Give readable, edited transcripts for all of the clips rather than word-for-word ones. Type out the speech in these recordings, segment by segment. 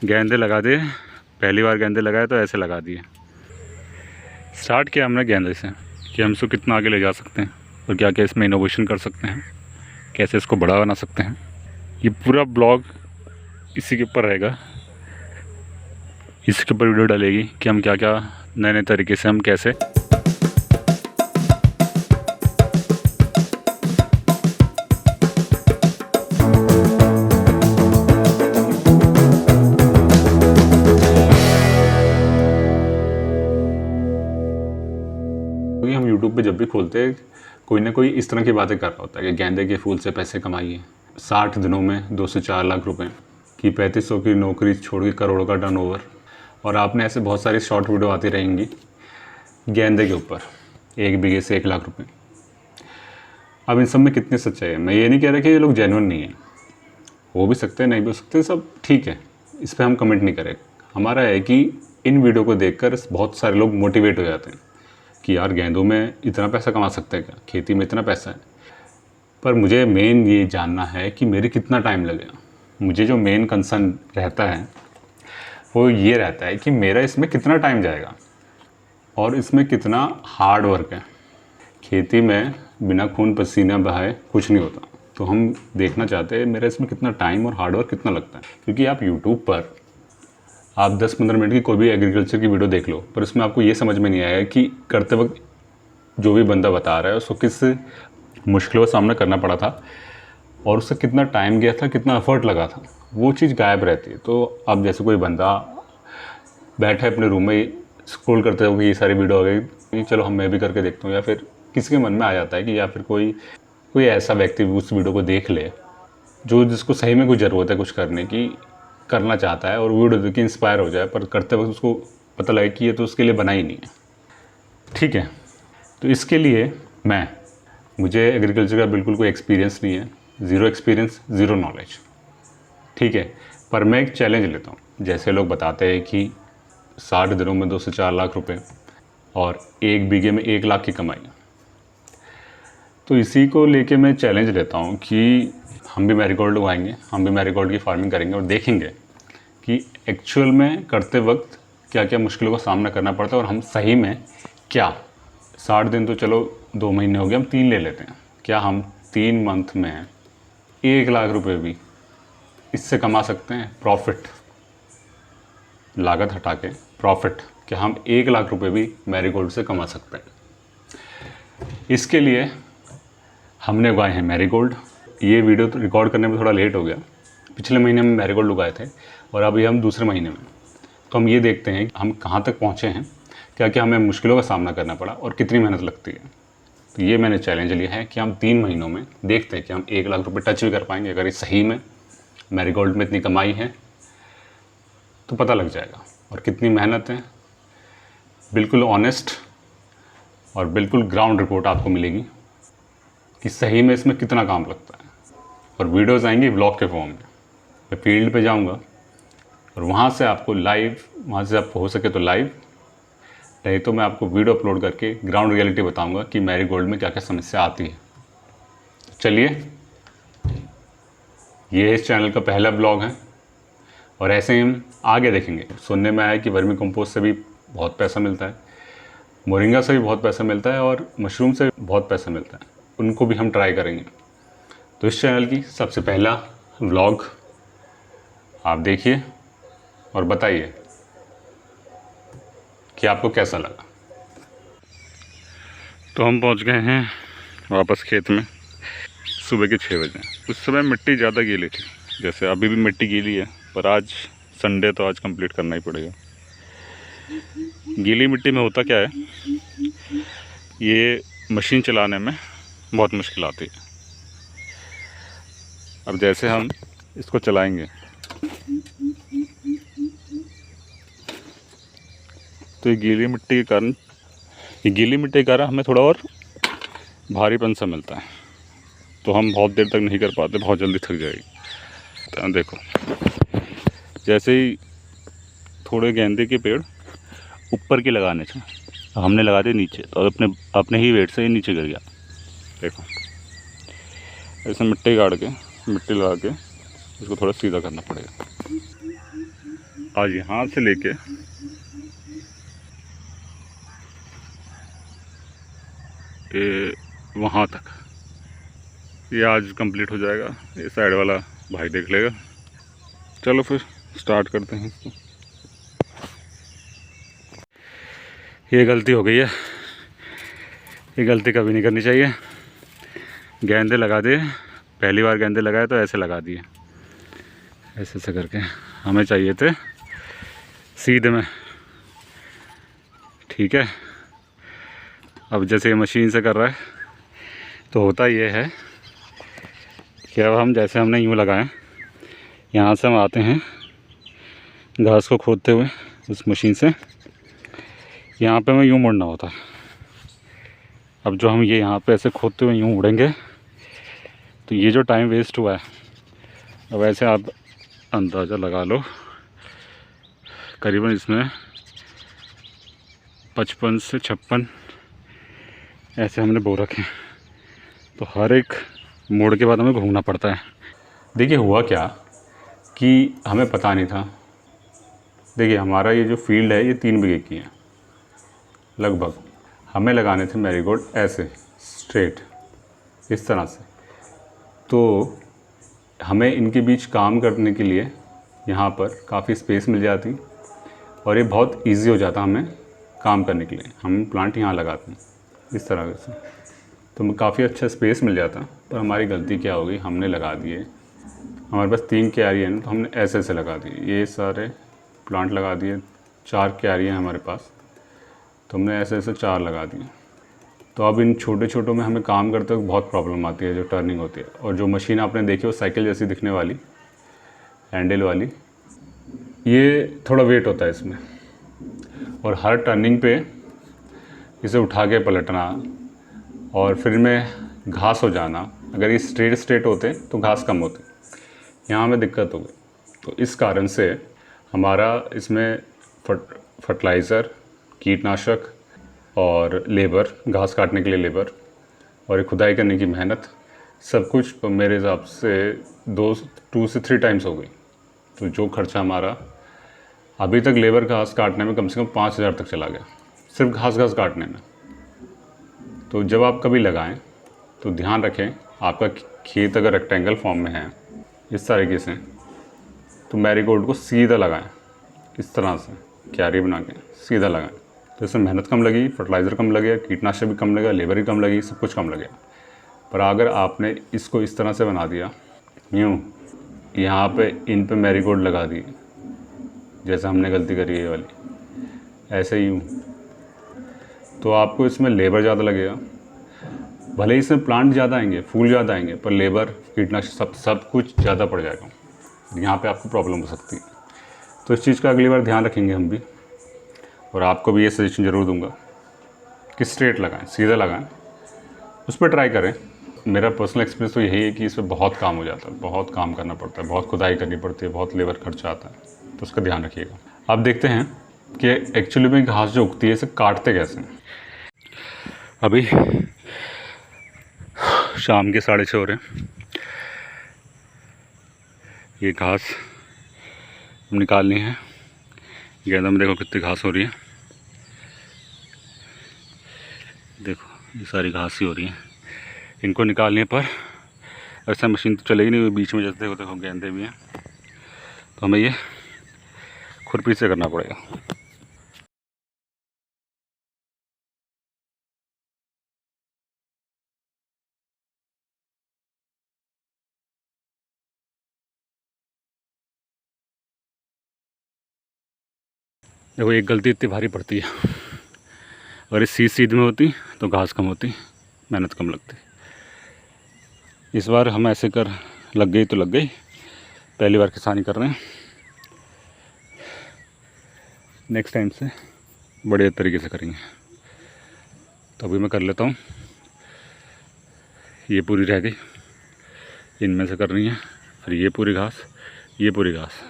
गेंदे लगा दिए। पहली बार गेंदे लगाए तो ऐसे लगा दिए। स्टार्ट किया हमने गेंदे से कि हम इसको कितना आगे ले जा सकते हैं और क्या क्या इसमें इनोवेशन कर सकते हैं, कैसे इसको बड़ा बना सकते हैं। ये पूरा ब्लॉग इसी के ऊपर रहेगा, इसके ऊपर वीडियो डालेगी कि हम क्या क्या नए नए तरीके से हम कैसे हम यूट्यूब पे जब भी खोलते हैं कोई ना कोई इस तरह की बातें कर रहा होता है कि गेंदे के फूल से पैसे कमाइए, 60 दिनों में 2 से 4 लाख रुपए की, 3500 की नौकरी छोड़ के करोड़ों का टर्नओवर। और आपने ऐसे बहुत सारी शॉर्ट वीडियो आती रहेंगी गेंदे के ऊपर, 1 बीघे से 1 लाख रुपए। अब इन सब में कितनी सच्चाई है? मैं ये नहीं कह रहा कि ये लोग जेन्युइन नहीं है, हो भी सकते हैं, नहीं भी हो सकते, सब ठीक है, इस पर हम कमेंट नहीं करें। हमारा है कि इन वीडियो को देखकर बहुत सारे लोग मोटिवेट हो जाते हैं कि यार गेंदों में इतना पैसा कमा सकते हैं क्या, खेती में इतना पैसा है। पर मुझे मेन ये जानना है कि मेरे कितना टाइम लगेगा। मुझे जो मेन कंसर्न रहता है वो ये रहता है कि मेरा इसमें कितना टाइम जाएगा और इसमें कितना हार्ड वर्क है। खेती में बिना खून पसीना बहाए कुछ नहीं होता, तो हम देखना चाहते हैं मेरा इसमें कितना टाइम और हार्ड वर्क कितना लगता है। क्योंकि आप यूट्यूब पर आप 10-15 मिनट की कोई भी एग्रीकल्चर की वीडियो देख लो, पर उसमें आपको ये समझ में नहीं आएगा कि करते वक्त जो भी बंदा बता रहा है उसको किस मुश्किलों का सामना करना पड़ा था और उससे कितना टाइम गया था, कितना एफर्ट लगा था, वो चीज़ गायब रहती है। तो अब जैसे कोई बंदा बैठा है अपने रूम में स्क्रॉल करते हो कि ये सारी वीडियो आ गई, चलो मैं भी करके देखता हूँ, या फिर किसी के मन में आ जाता है कि या फिर कोई ऐसा व्यक्ति उस वीडियो को देख ले जो जिसको सही में कुछ ज़रूरत है कुछ करने की, करना चाहता है और वीडियो देख के इंस्पायर हो जाए, पर करते वक्त उसको पता लगे कि ये तो उसके लिए बना ही नहीं है। ठीक है, तो इसके लिए मुझे एग्रीकल्चर का बिल्कुल कोई एक्सपीरियंस नहीं है, ज़ीरो एक्सपीरियंस, ज़ीरो नॉलेज। ठीक है, पर मैं एक चैलेंज लेता हूँ। जैसे लोग बताते हैं कि 60 दिनों में 2 से 4 लाख रुपए और 1 बीघे में 1 लाख की कमाई, तो इसी को लेके मैं चैलेंज लेता हूँ कि हम भी मैरीगोल्ड उगाएंगे, हम भी मैरीगोल्ड की फार्मिंग करेंगे और देखेंगे कि एक्चुअल में करते वक्त क्या क्या मुश्किलों का सामना करना पड़ता है और हम सही में क्या 60 दिन तो चलो 2 महीने हो गए, हम 3 ले लेते हैं, क्या हम 3 मंथ में 1 लाख रुपए भी इससे कमा सकते हैं? प्रॉफिट, लागत हटा के प्रॉफिट, क्या हम 1 लाख रुपए भी मैरीगोल्ड से कमा सकते हैं? इसके लिए हमने उगाए हैं मैरीगोल्ड। ये वीडियो तो रिकॉर्ड करने में थोड़ा लेट हो गया, पिछले महीने में मैरीगोल्ड उगाए थे और अभी हम दूसरे महीने में। तो हम ये देखते हैं कि हम कहाँ तक पहुँचे हैं, क्या क्या हमें मुश्किलों का सामना करना पड़ा और कितनी मेहनत लगती है। तो ये मैंने चैलेंज लिया है कि हम 3 महीनों में देखते हैं कि हम 1 लाख रुपए टच भी कर पाएंगे। अगर ये सही में मैरीगोल्ड में इतनी कमाई है तो पता लग जाएगा, और कितनी मेहनत है बिल्कुल ऑनेस्ट और बिल्कुल ग्राउंड रिपोर्ट आपको मिलेगी कि सही में इसमें कितना काम लगता है। और वीडियोज़ आएंगी व्लॉग के फॉर्म में, मैं फील्ड पे जाऊंगा और वहाँ से आपको लाइव, वहाँ से आपको हो सके तो लाइव, नहीं तो मैं आपको वीडियो अपलोड करके ग्राउंड रियलिटी बताऊंगा कि मैरीगोल्ड में क्या क्या समस्या आती है। चलिए, ये इस चैनल का पहला ब्लॉग है और ऐसे ही हम आगे देखेंगे। सुनने में आया कि वर्मी कंपोस्ट से भी बहुत पैसा मिलता है, मोरिंगा से भी बहुत पैसा मिलता है और मशरूम से भी बहुत पैसा मिलता है, उनको भी हम ट्राई करेंगे। तो इस चैनल की सबसे पहला व्लॉग आप देखिए और बताइए कि आपको कैसा लगा। तो हम पहुंच गए हैं वापस खेत में सुबह के 6 बजे। उस समय मिट्टी ज़्यादा गीली थी, जैसे अभी भी मिट्टी गीली है, पर आज संडे तो आज कंप्लीट करना ही पड़ेगा। गीली मिट्टी में होता क्या है, ये मशीन चलाने में बहुत मुश्किल आती है। अब जैसे हम इसको चलाएंगे तो ये गीली मिट्टी के कारण हमें थोड़ा और भारीपन सा मिलता है, तो हम बहुत देर तक नहीं कर पाते, बहुत जल्दी थक जाएगी। तो देखो, जैसे ही थोड़े गेंदे के पेड़ ऊपर के लगाने थे, हमने लगा दिए नीचे, तो अपने ही वेट से ये नीचे गिर गया। देखो, ऐसे मिट्टी गाड़ के, मिट्टी लगा के इसको थोड़ा सीधा करना पड़ेगा। आज यहाँ से लेके वहाँ तक ये आज कंप्लीट हो जाएगा। ये साइड वाला भाई देख लेगा। चलो फिर स्टार्ट करते हैं इसको। ये गलती हो गई है, ये गलती कभी नहीं करनी चाहिए। गेंदे लगा दिए, पहली बार गेंदे लगाए तो ऐसे लगा दिए, ऐसे ऐसे करके। हमें चाहिए थे सीधे में, ठीक है। अब जैसे ये मशीन से कर रहा है तो होता ये है कि अब हम जैसे हमने यूँ लगाएं, यहाँ से हम आते हैं घास को खोदते हुए उस मशीन से, यहाँ पे हमें यूँ मुड़ना होता है। अब जो हम ये यहाँ पे ऐसे खोदते हुए यूँ उड़ेंगे तो ये जो टाइम वेस्ट हुआ है, अब ऐसे आप अंदाज़ा लगा लो करीबन इसमें 55 से 56 ऐसे हमने बो रखे हैं। तो हर एक मोड़ के बाद हमें घूमना पड़ता है। देखिए हुआ क्या कि हमें पता नहीं था। देखिए हमारा ये जो फील्ड है ये 3 बीघे की है लगभग। हमें लगाने थे मैरीगोल्ड ऐसे स्ट्रेट इस तरह से। तो हमें इनके बीच काम करने के लिए यहाँ पर काफ़ी स्पेस मिल जाती और ये बहुत इजी हो जाता हमें काम करने के लिए। हम प्लांट यहाँ लगाते हैं इस तरह से, तो हमें काफ़ी अच्छा स्पेस मिल जाता। पर हमारी गलती क्या हो गई, हमने लगा दिए, हमारे पास 3 क्यारी हैं तो हमने ऐसे ऐसे लगा दिए। ये सारे प्लांट लगा दिए, 4 क्यारी हैं हमारे पास, तो हमने ऐसे ऐसे 4 लगा दिए। तो अब इन छोटे छोटों में हमें काम करते वक्त बहुत प्रॉब्लम आती है, जो टर्निंग होती है। और जो मशीन आपने देखी वो साइकिल जैसी दिखने वाली हैंडल वाली, ये थोड़ा वेट होता है इसमें, और हर टर्निंग पे इसे उठा के पलटना और फिर में घास हो जाना। अगर ये स्ट्रेट होते तो घास कम होती, यहाँ हमें दिक्कत हो गई। तो इस कारण से हमारा इसमें फर्टिलाइज़र, कीटनाशक और लेबर, घास काटने के लिए लेबर और ये खुदाई करने की मेहनत, सब कुछ मेरे हिसाब से 2 से 3 टाइम्स हो गई। तो जो खर्चा हमारा अभी तक लेबर घास काटने में कम से कम 5,000 तक चला गया, सिर्फ घास काटने में। तो जब आप कभी लगाएं तो ध्यान रखें, आपका खेत अगर रेक्टेंगल फॉर्म में है इस तरीके से, तो मैरीगोल्ड को सीधा लगाएं, इस तरह से क्यारी बना के सीधा लगाएं। तो इसमें मेहनत कम लगी, फर्टिलाइज़र कम लगेगा, कीटनाशक भी कम लगेगा, लेबर भी कम लगी, सब कुछ कम लगेगा। पर अगर आपने इसको इस तरह से बना दिया, यूँ यहाँ पे इन पे मैरीगोल्ड लगा दी, जैसे हमने गलती करी है ये वाली, ऐसे यूँ, तो आपको इसमें लेबर ज़्यादा लगेगा। भले ही इसमें प्लांट ज़्यादा आएंगे, फूल ज़्यादा आएंगे, पर लेबर, कीटनाशक सब कुछ ज़्यादा पड़ जाएगा। यहाँ पे आपको प्रॉब्लम हो सकती है। तो इस चीज़ का अगली बार ध्यान रखेंगे हम भी, और आपको भी ये सजेशन ज़रूर दूंगा कि स्ट्रेट लगाएं, सीधा लगाएं, उस पर ट्राई करें। मेरा पर्सनल एक्सपीरियंस तो यही है कि इसमें बहुत काम हो जाता है, बहुत काम करना पड़ता है, बहुत खुदाई करनी पड़ती है, बहुत लेबर खर्चा आता है, तो उसका ध्यान रखिएगा। अब देखते हैं कि एक्चुअली में घास जो उगती है इसे काटते कैसे हैं। अभी शाम के 6:30 हो रहे हैं। ये घास हम निकालनी है। गेंदा में देखो कितनी घास हो रही है, देखो ये सारी घास ही हो रही है। इनको निकालने पर ऐसा मशीन तो चलेगी नहीं, बीच में जैसे देखो गेंदे भी हैं, तो हमें ये खुरपी से करना पड़ेगा। देखो एक गलती इतनी भारी पड़ती है, अगर इस सीध में होती तो घास कम होती, मेहनत कम लगती। इस बार हम ऐसे कर लग गई तो लग गई, पहली बार किसानी कर रहे हैं। नेक्स्ट टाइम से बढ़िया तरीके से करेंगे। तो अभी मैं कर लेता हूँ, ये पूरी रह गई, इनमें से करनी है, फिर ये पूरी घास, ये पूरी घास।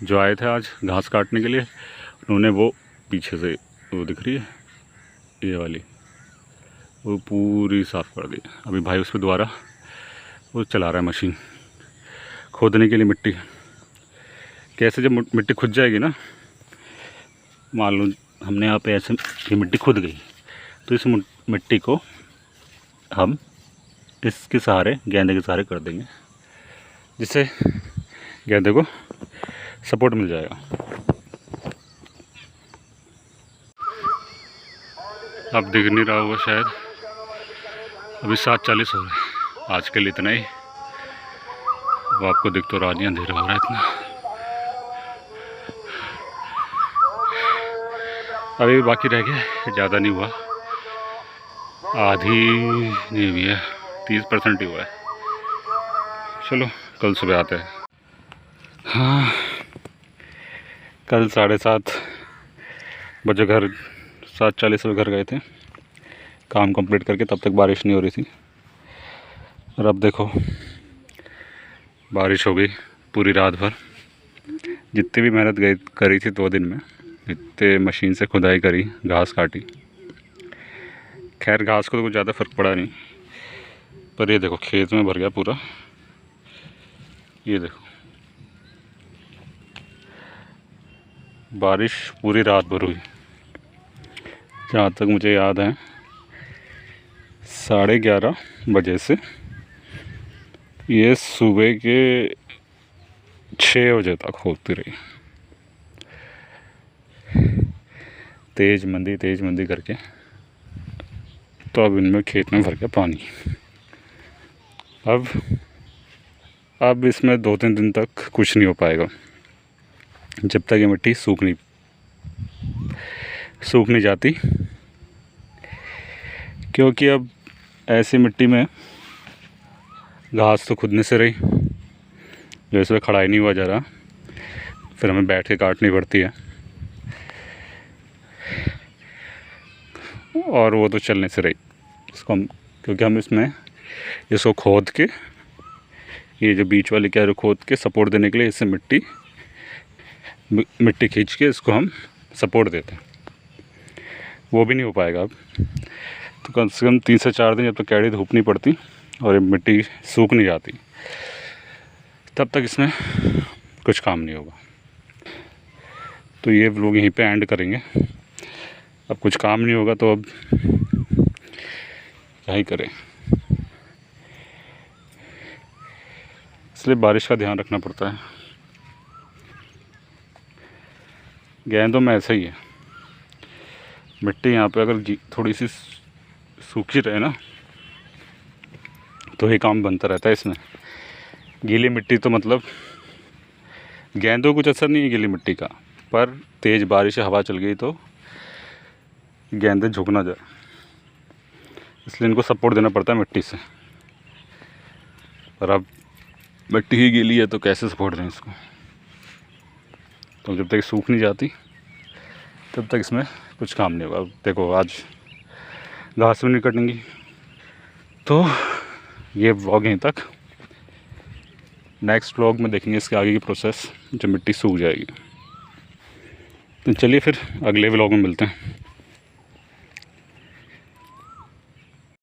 जो आए थे आज घास काटने के लिए, उन्होंने वो पीछे से वो दिख रही है ये वाली, वो पूरी साफ़ कर दी। अभी भाई उस पर दोबारा वो चला रहा है मशीन खोदने के लिए मिट्टी, कैसे जब मिट्टी खुद जाएगी ना, मान लो हमने यहाँ पे ऐसे ये मिट्टी खुद गई, तो इस मिट्टी को हम इसके सहारे, गेंदे के सहारे कर देंगे, जिससे गेंदे को सपोर्ट मिल जाएगा। अब दिख नहीं रहा होगा शायद, अभी 7:40 हो रहे। आज के लिए इतना ही। वो आपको दिख तो रहा नहीं, अंधेरा हो रहा है इतना। अभी बाकी रह गया, ज़्यादा नहीं हुआ, आधी नहीं हुई है, 30% ही हुआ है। चलो कल सुबह आते हैं। हाँ, कल 7:30 बजे घर, 7:40 बजे घर गए थे काम कंप्लीट करके। तब तक बारिश नहीं हो रही थी, और अब देखो बारिश हो गई पूरी रात भर। जितनी भी मेहनत करी थी 2 दिन में, जितने मशीन से खुदाई करी, घास काटी, खैर घास को तो कुछ ज़्यादा फ़र्क पड़ा नहीं, पर ये देखो खेत में भर गया पूरा। ये देखो बारिश पूरी रात भर हुई, जहाँ तक मुझे याद है 11:30 बजे से ये सुबह के 6 बजे तक होती रही, तेज़ मंदी करके। तो अब इनमें खेत में भर गया पानी। अब इसमें 2-3 दिन तक कुछ नहीं हो पाएगा, जब तक ये मिट्टी सूख नहीं जाती, क्योंकि अब ऐसी मिट्टी में घास तो खुदने से रही, जो इसमें खड़ाई नहीं हुआ जा रहा, फिर हमें बैठ के काटनी पड़ती है, और वो तो चलने से रही। इसको हम, क्योंकि हम इसको खोद के, ये जो बीच वाली क्या खोद के सपोर्ट देने के लिए इससे मिट्टी खींच के इसको हम सपोर्ट देते हैं, वो भी नहीं हो पाएगा अब। तो कम से कम 3 से 4 दिन जब तक कैड़ी धूप नहीं पड़ती और ये मिट्टी सूख नहीं जाती, तब तक इसमें कुछ काम नहीं होगा। तो ये लोग यहीं पे एंड करेंगे। अब कुछ काम नहीं होगा तो अब क्या ही करें, इसलिए बारिश का ध्यान रखना पड़ता है। गेंदों में ऐसा ही है, मिट्टी यहाँ पे अगर थोड़ी सी सूखी रहे ना, तो ही काम बनता रहता है इसमें। गीली मिट्टी तो मतलब गेंदों को कुछ असर नहीं है गीली मिट्टी का, पर तेज़ बारिश या हवा चल गई तो गेंदे झुक ना जाए, इसलिए इनको सपोर्ट देना पड़ता है मिट्टी से। और अब मिट्टी ही गीली है तो कैसे सपोर्ट दें इसको। तो जब तक सूख नहीं जाती तब तक इसमें कुछ काम नहीं होगा। देखो आज घास भी नहीं कटेंगी, तो ये व्लॉग यहीं तक। नेक्स्ट व्लॉग में देखेंगे इसके आगे की प्रोसेस, जब मिट्टी सूख जाएगी। तो चलिए फिर अगले व्लॉग में मिलते हैं।